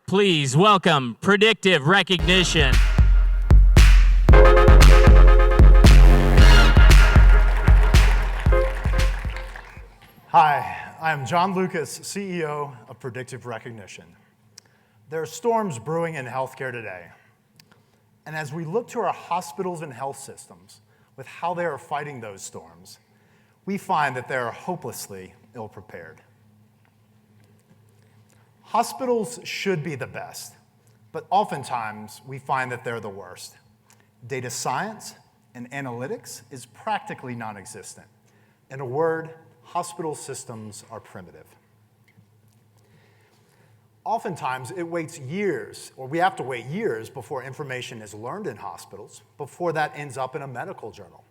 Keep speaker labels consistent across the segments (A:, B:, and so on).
A: Please welcome Predictive Recognition.
B: Hi, I am John Lucas, CEO of Predictive Recognition. There are storms brewing in healthcare today. And as we look to our hospitals and health systems with how they are fighting those storms, we find that they are hopelessly ill-prepared. Hospitals should be the best, but oftentimes we find that they're the worst. Data science and analytics is practically non-existent. In a word, hospital systems are primitive. Oftentimes, it waits years, or we have to wait years before information is learned in hospitals, before that ends up in a medical journal.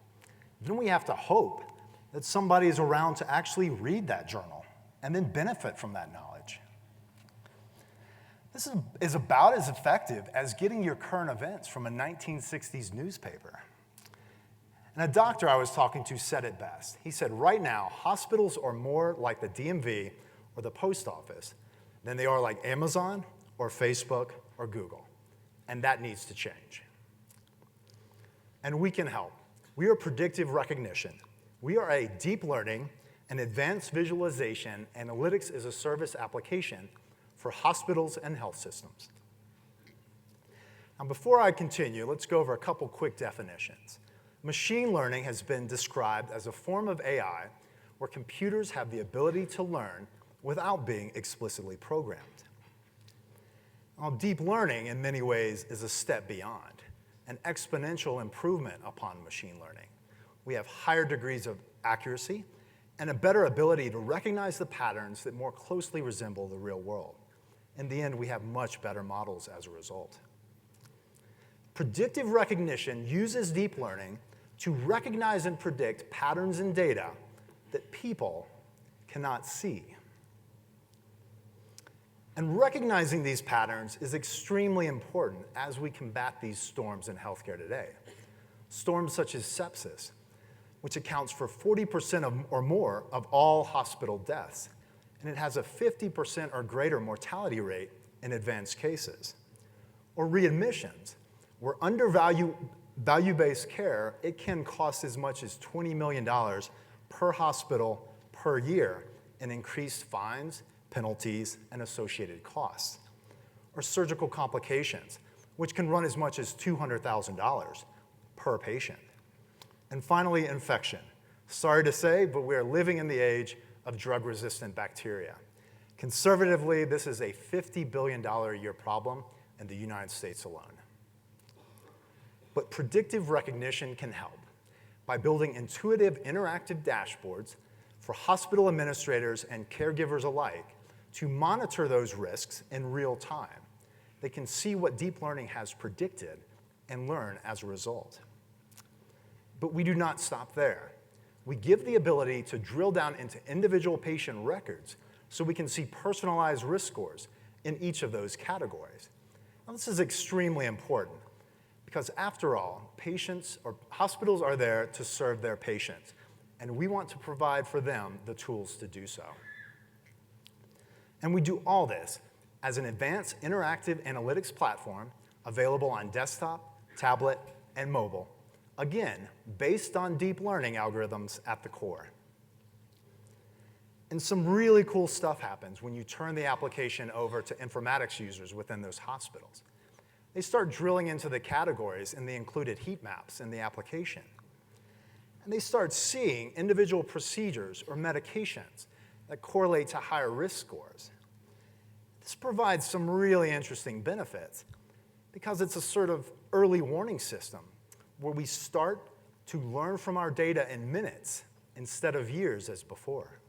B: Then we have to hope that somebody is around to actually read that journal and then benefit from that knowledge. This is about as effective as getting your current events from a 1960s newspaper. And a doctor I was talking to said it best. He said, right now, hospitals are more like the DMV or the post office than they are like Amazon or Facebook or Google. And that needs to change. And we can help. We are Predictive Recognition. We are a deep learning and advanced visualization analytics as a service application for hospitals and health systems. Now, before I continue, let's go over a couple quick definitions. Machine learning has been described as a form of AI where computers have the ability to learn without being explicitly programmed. Now, deep learning, in many ways, is a step beyond, an exponential improvement upon machine learning. We have higher degrees of accuracy and a better ability to recognize the patterns that more closely resemble the real world. In the end, we have much better models as a result. Predictive recognition uses deep learning to recognize and predict patterns in data that people cannot see. And recognizing these patterns is extremely important as we combat these storms in healthcare today. Storms such as sepsis, which accounts for 40% or more of all hospital deaths, and it has a 50% or greater mortality rate in advanced cases. Or readmissions, where under value-based care, it can cost as much as $20 million per hospital per year in increased fines, penalties, and associated costs. Or surgical complications, which can run as much as $200,000 per patient. And finally, infection. Sorry to say, but we are living in the age of drug-resistant bacteria. Conservatively, this is a $50 billion a year problem in the United States alone. But predictive recognition can help by building intuitive, interactive dashboards for hospital administrators and caregivers alike to monitor those risks in real time. They can see what deep learning has predicted and learn as a result. But we do not stop there. We give the ability to drill down into individual patient records so we can see personalized risk scores in each of those categories. Now, this is extremely important because, after all, patients or hospitals are there to serve their patients, and we want to provide for them the tools to do so. And we do all this as an advanced interactive analytics platform available on desktop, tablet, and mobile, again, based on deep learning algorithms at the core. And some really cool stuff happens when you turn the application over to informatics users within those hospitals. They start drilling into the categories in the included heat maps in the application. And they start seeing individual procedures or medications that correlate to higher risk scores. This provides some really interesting benefits because it's a sort of early warning system where we start to learn from our data in minutes instead of years as before.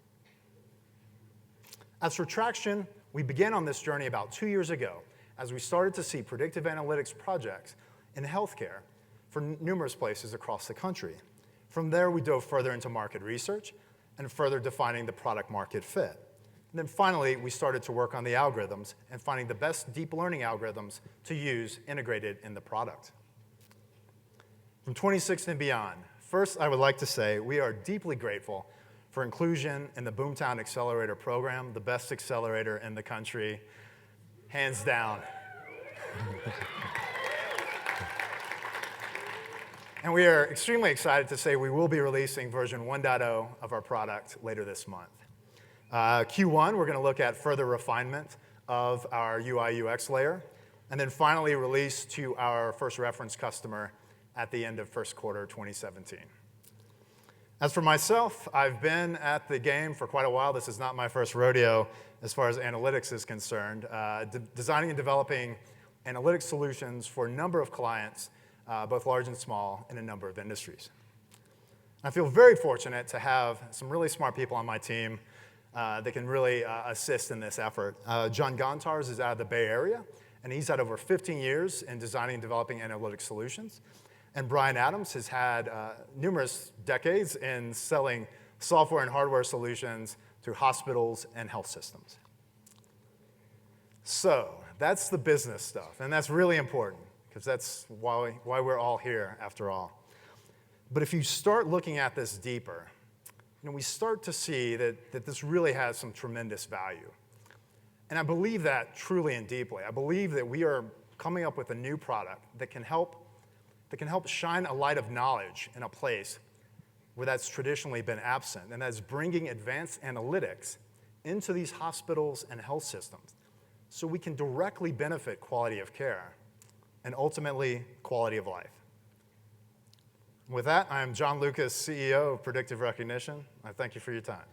B: As for traction, we began on this journey about 2 years ago as we started to see predictive analytics projects in healthcare for numerous places across the country. From there, we dove further into market research and further defining the product market fit. And then finally, we started to work on the algorithms and finding the best deep learning algorithms to use integrated in the product. From 2016 and beyond, first I would like to say we are deeply grateful for inclusion in the Boomtown Accelerator program, the best accelerator in the country. Hands down. And we are extremely excited to say we will be releasing version 1.0 of our product later this month. Q1, we're going to look at further refinement of our UI UX layer, and then finally release to our first reference customer at the end of first quarter 2017. As for myself, I've been at the game for quite a while. This is not my first rodeo as far as analytics is concerned. Designing and developing analytics solutions for a number of clients, both large and small, in a number of industries. I feel very fortunate to have some really smart people on my team that can really assist in this effort. John Gontars is out of the Bay Area, and he's had over 15 years in designing and developing analytics solutions. And Brian Adams has had numerous decades in selling software and hardware solutions to hospitals and health systems. So that's the business stuff, and that's really important, because that's why we're all here, after all. But if you start looking at this deeper, we start to see that this really has some tremendous value. And I believe that truly and deeply. I believe that we are coming up with a new product that can help shine a light of knowledge in a place where that's traditionally been absent, and that's bringing advanced analytics into these hospitals and health systems so we can directly benefit quality of care and ultimately quality of life. With that, I am John Lucas, CEO of Predictive Recognition. I thank you for your time.